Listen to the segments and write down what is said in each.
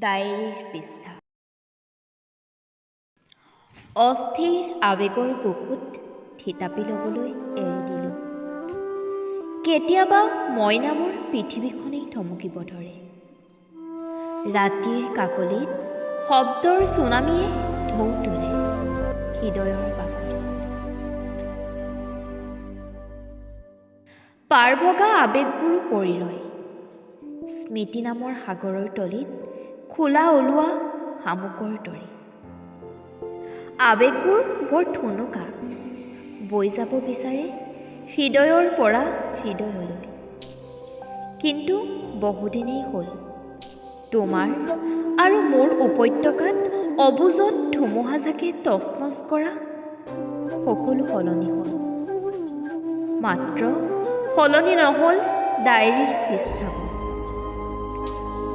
ডায়েৰীৰ পৃষ্ঠা। অস্থিৰ আৱেগৰ বুকুত থিতাপি ল'বলৈ এৰি দিলোঁ। কেতিয়াবা মইনা মোৰ পৃথিৱীখনেই থমকিব ধৰে। ৰাতিৰ কাকলিত শব্দৰ চুনামীয়ে ঢৌ তোলে হৃদয়ৰ বাকলিত। পাৰ ভগা আৱেগবোৰো পৰি ৰয় স্মৃতি নামৰ সাগৰৰ তলিত খোলা ওলোৱা শামুকৰ দৰে। আৱেগবোৰ বৰ ঠুনুকা, বৈ যাব বিচাৰে হৃদয়ৰ পৰা হৃদয়লৈ। কিন্তু বহুদিনেই হ'ল তোমাৰ আৰু মোৰ উপত্যকাত অবুজত ধুমুহাজাকে তচনচ কৰা সকলো সলনি হ'ল। মাত্ৰ সলনি নহ'ল ডায়েৰীৰ পৃষ্ঠাবোৰ।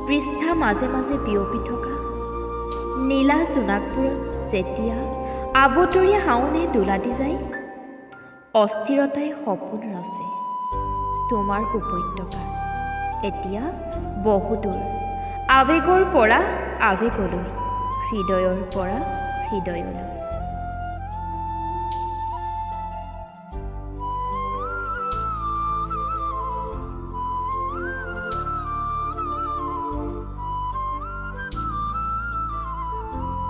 পৃষ্ঠা মাজে মাজে বিয়পি থকা নীলা জোনাকবোৰত যেতিয়া আবতৰীয়া হাওনে দোলা দি যায়, অস্থিৰতাই সপোন ৰচে তোমাৰ উপত্যকা এতিয়া বহুদূৰ। আৱেগৰ পৰা আৱেগলৈ, হৃদয়ৰ পৰা হৃদয়লৈ।